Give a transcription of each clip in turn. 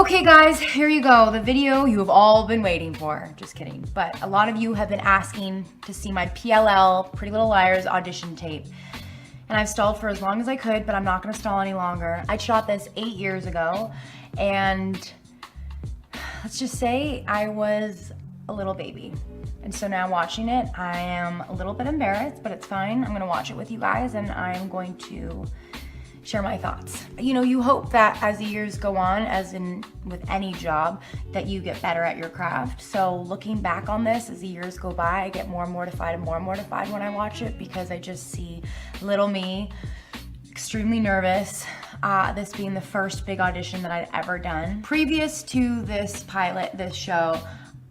Okay guys, here you go. The video you have all been waiting for. Just kidding. But a lot of you have been asking to see my PLL, Pretty Little Liars audition tape. And I've stalled for as long as I could, but I'm not gonna stall any longer. I shot this 8 years ago, and let's just say I was a little baby. And so now watching it, I am a little bit embarrassed, but it's fine. I'm gonna watch it with you guys, and I'm going to share my thoughts. You know, you hope that as the years go on, as in with any job, that you get better at your craft. So looking back on this as the years go by, I get more mortified and more mortified when I watch it, because I just see little me, extremely nervous. This being the first big audition that I'd ever done. Previous to this pilot, this show,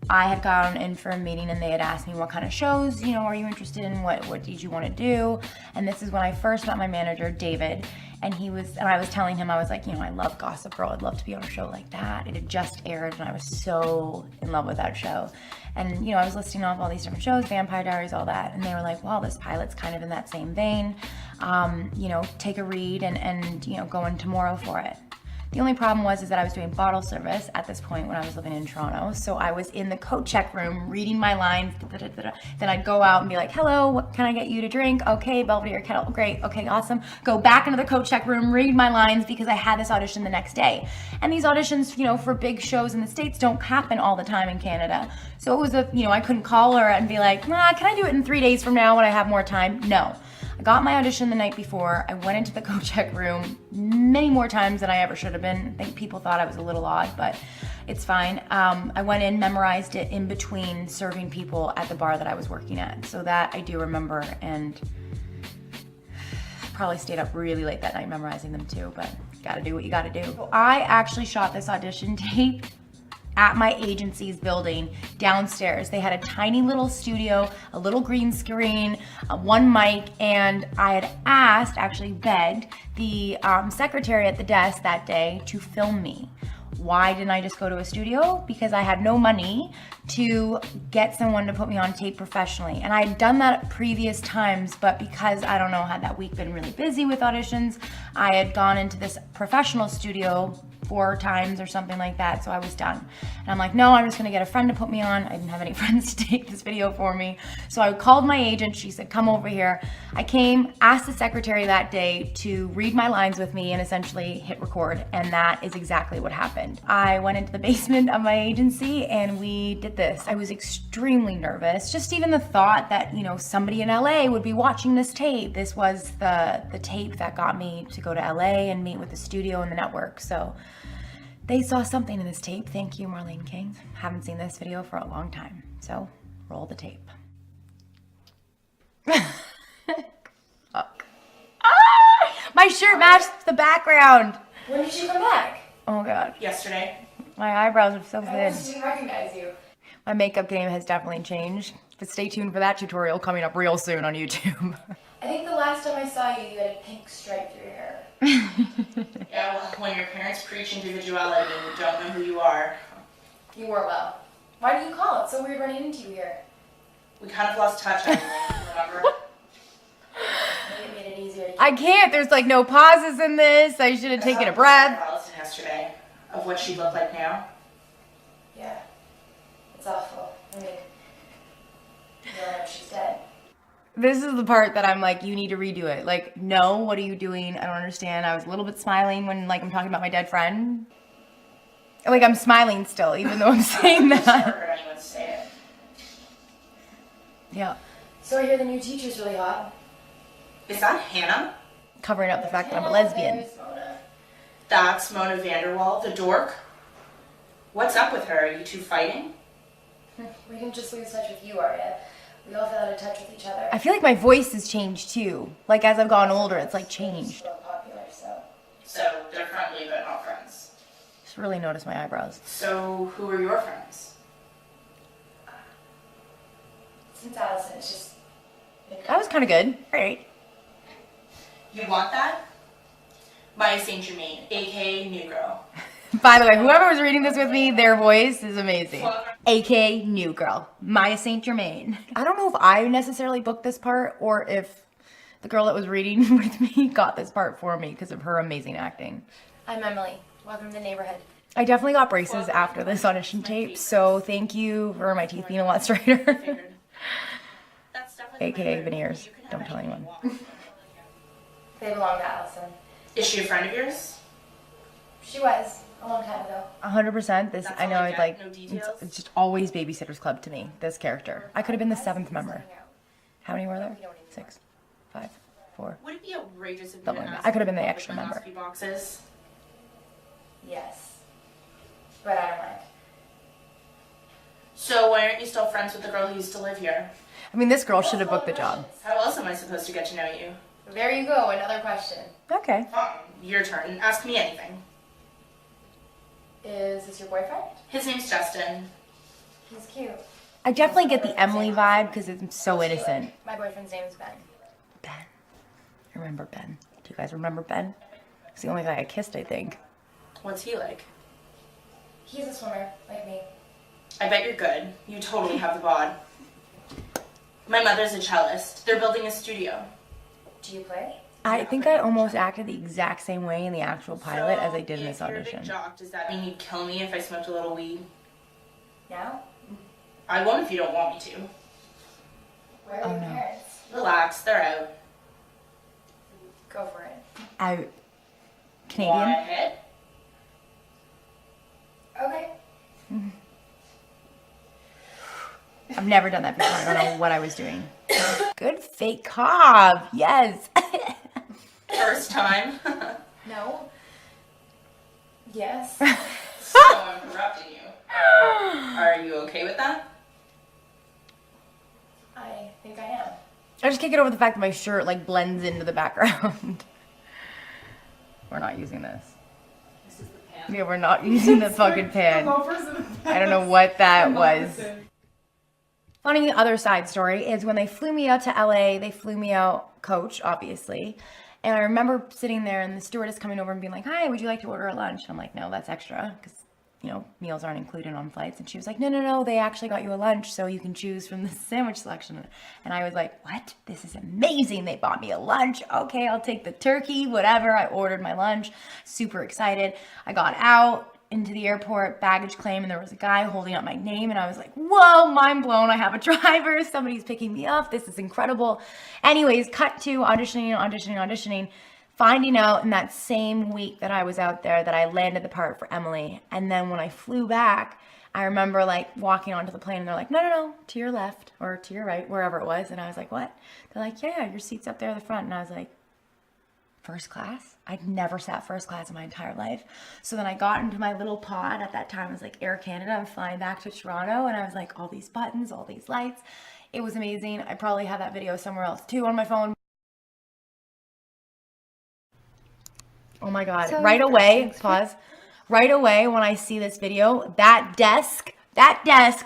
I had gone in for a meeting and they had asked me what kind of shows, you know, are you interested in, what did you want to do? And this is when I first met my manager, David, and I was telling him, I was like, you know, I love Gossip Girl, I'd love to be on a show like that. It had just aired and I was so in love with that show. And, you know, I was listing off all these different shows, Vampire Diaries, all that, and they were like, well, this pilot's kind of in that same vein. You know, take a read and you know, go in tomorrow for it. The only problem was that I was doing bottle service at this point when I was living in Toronto. So I was in the coat check room reading my lines. Then I'd go out and be like, hello, what can I get you to drink? Okay, Belvedere Kettle, great, okay, awesome. Go back into the coat check room, read my lines, because I had this audition the next day. And these auditions, you know, for big shows in the States don't happen all the time in Canada. So it was you know, I couldn't call her and be like, nah, can I do it in 3 days from now when I have more time? No. I got my audition the night before. I went into the coat check room many more times than I ever should have been. I think people thought I was a little odd, but it's fine. I went in, memorized it in between serving people at the bar that I was working at. So that I do remember, and probably stayed up really late that night memorizing them too, but you gotta do what you gotta do. So I actually shot this audition tape at my agency's building downstairs. They had a tiny little studio, a little green screen, one mic, and I had asked, actually begged, the secretary at the desk that day to film me. Why didn't I just go to a studio? Because I had no money to get someone to put me on tape professionally. And I had done that previous times, but because, I don't know, had that week been really busy with auditions, I had gone into this professional studio 4 times or something like that, so I was done. And I'm like, no, I'm just gonna get a friend to put me on. I didn't have any friends to take this video for me. So I called my agent, she said, come over here. I came, asked the secretary that day to read my lines with me and essentially hit record, and that is exactly what happened. I went into the basement of my agency and we did this. I was extremely nervous. Just even the thought that, you know, somebody in LA would be watching this tape. This was the tape that got me to go to LA and meet with the studio and the network. So they saw something in this tape. Thank you, Marlene King. Haven't seen this video for a long time. So roll the tape. Fuck. Ah! My shirt matched the background. When did you come back? Oh God. Yesterday. My eyebrows are so I thin. almost didn't recognize you. My makeup game has definitely changed. But stay tuned for that tutorial coming up real soon on YouTube. I think the last time I saw you, you had a pink stripe through your hair. Yeah, well, when your parents preach individuality and you don't know who you are. You wore well. Why do you call it? So weird running into you here. We kind of lost touch, I think, remember? Maybe it made it easier to keep. I can't. There's like no pauses in this. I should have taken a breath. Allison yesterday of what she looked like now. Yeah, it's awful. I mean, you don't know she's dead. This is the part that I'm like, you need to redo it. Like, no, what are you doing? I don't understand. I was a little bit smiling when like I'm talking about my dead friend. Like I'm smiling still, even though I'm saying that. I've never heard anyone say it. Yeah. So I hear the new teacher's really hot. Is that Hannah? Covering up the fact that I'm a lesbian. There's Mona. That's Mona Vanderwall, the dork. What's up with her? Are you two fighting? We didn't just lose touch with you, Arya. We all fell out of touch with each other. I feel like my voice has changed too. Like as I've gotten older, it's like changed. Still popular, so they're friendly but not friends. Just really notice my eyebrows. So who are your friends? Since Allison, it's just. That was kind of good. All right. You want that? Maya St. Germain, aka New Girl. By the way, whoever was reading this with me, their voice is amazing. AKA New Girl, Maya St. Germain. I don't know if I necessarily booked this part or if the girl that was reading with me got this part for me because of her amazing acting. I'm Emily. Welcome to the neighborhood. I definitely got braces after this audition tape, so thank you for my teeth being a lot straighter. AKA veneers. Don't tell anyone. They belong to Allison. Is she a friend of yours? She was a long time ago. 100%. This I know. Like it's just always Babysitter's Club to me. This character. I could have been the 7th member. How many were there? 6, 5, 4. Would it be outrageous if I could have been the extra member. Boxes? Yes, but I don't mind. So why aren't you still friends with the girl who used to live here? I mean, this girl should have booked the job. How else am I supposed to get to know you? There you go, another question. Okay. Your turn. Ask me anything. Is this your boyfriend? His name's Justin. He's cute. I definitely get the Emily vibe because it's so innocent. My boyfriend's name is Ben. Ben. I remember Ben. Do you guys remember Ben? He's the only guy I kissed, I think. What's he like? He's a swimmer, like me. I bet you're good. You totally have the bod. My mother's a cellist. They're building a studio. Do you play? I think I almost acted the exact same way in the actual pilot as I did in this audition. If you're a big jock, does that mean you'd kill me if I smoked a little weed? Now? I won't if you don't want me to. Where are your parents? Relax, they're out. Go for it. Canadian? Go ahead. Okay. I've never done that before. I don't know what I was doing. Good fake cob. Yes. First time. No. Yes. So I'm interrupting you. Are you okay with that? I think I am. I just can't get over the fact that my shirt like blends into the background. We're not using this. This is the pan. Yeah, we're not using the fucking pan. I don't know what that was. Funny other side story is when they flew me out to LA, they flew me out coach, obviously. And I remember sitting there and the stewardess coming over and being like, "Hi, would you like to order a lunch?" And I'm like, "No, that's extra," because, you know, meals aren't included on flights. And she was like, no, they actually got you a lunch, so you can choose from the sandwich selection. And I was like, what? This is amazing. They bought me a lunch. Okay, I'll take the turkey, whatever. I ordered my lunch, super excited. I got out into the airport, baggage claim, and there was a guy holding up my name, and I was like, whoa, mind blown. I have a driver. Somebody's picking me up. This is incredible. Anyways, cut to auditioning. Finding out in that same week that I was out there that I landed the part for Emily. And then when I flew back, I remember like walking onto the plane and they're like, no, to your left or to your right, wherever it was. And I was like, what? They're like, yeah, your seat's up there at the front. And I was like, first class? I'd never sat first class in my entire life. So then I got into my little pod. At that time, it was like Air Canada. I'm flying back to Toronto. And I was like, all these buttons, all these lights. It was amazing. I probably have that video somewhere else too on my phone. Oh my God. So right away, pause. Right away when I see this video, that desk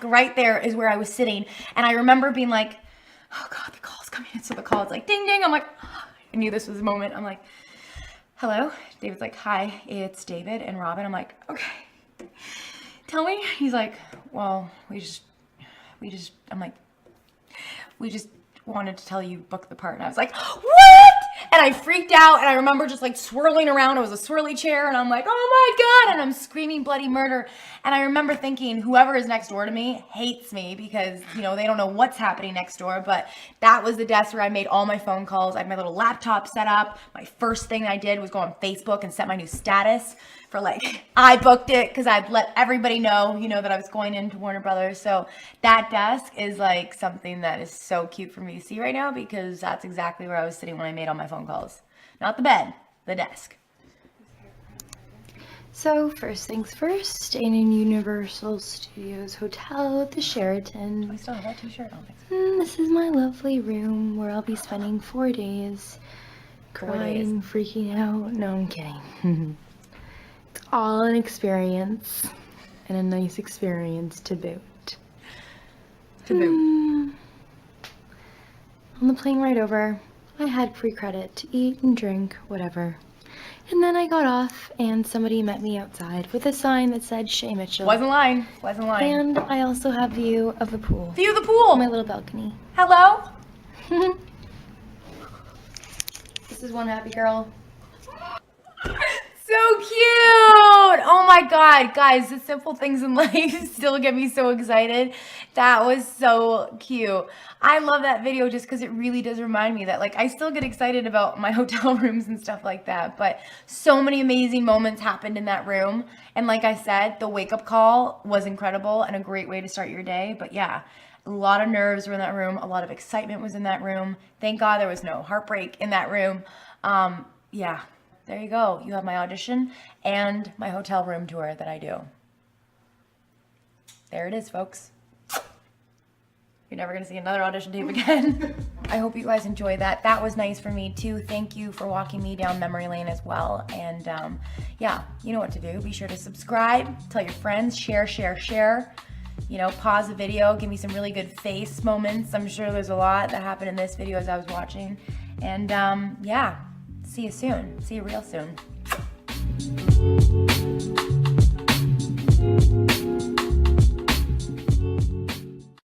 right there is where I was sitting. And I remember being like, oh God, the call's coming in. So the call is like, ding, ding. I'm like, oh, I knew this was the moment. I'm like, hello? David's like, hi, it's David and Robin. I'm like, okay, tell me. He's like, well, we just wanted to tell you book the part. And I was like, what? And I freaked out, and I remember just like swirling around. It was a swirly chair, and I'm like, oh my God, and I'm screaming bloody murder. And I remember thinking, whoever is next door to me hates me because, you know, they don't know what's happening next door. But that was the desk where I made all my phone calls. I had my little laptop set up. My first thing I did was go on Facebook and set my new status for like, I booked it because I'd let everybody know, you know, that I was going into Warner Brothers. So that desk is like something that is so cute for me to see right now because that's exactly where I was sitting when I made all my phone calls. Not the bed, the desk. So first things first, in Universal Studios Hotel at the Sheraton. We still have that t-shirt on. This is my lovely room where I'll be spending 4 days crying, freaking out. No, I'm kidding. It's all an experience and a nice experience to boot. On the plane ride over, I had free credit to eat and drink, whatever. And then I got off and somebody met me outside with a sign that said Shay Mitchell. Wasn't lying. And I also have view of the pool. View of the pool. My little balcony. Hello? This is one happy girl. So so cute. Oh my God, guys, the simple things in life still get me so excited. That was so cute. I love that video just because it really does remind me that, like, I still get excited about my hotel rooms and stuff like that, but so many amazing moments happened in that room. And like I said, the wake up call was incredible and a great way to start your day. But yeah, a lot of nerves were in that room. A lot of excitement was in that room. Thank God there was no heartbreak in that room. Yeah, there you go. You have my audition and my hotel room tour that I do. There it is, folks. You're never going to see another audition tape again. I hope you guys enjoyed that. That was nice for me too. Thank you for walking me down memory lane as well. And yeah, you know what to do. Be sure to subscribe, tell your friends, share. You know, pause the video, give me some really good face moments. I'm sure there's a lot that happened in this video as I was watching. And yeah, see you soon. See you real soon.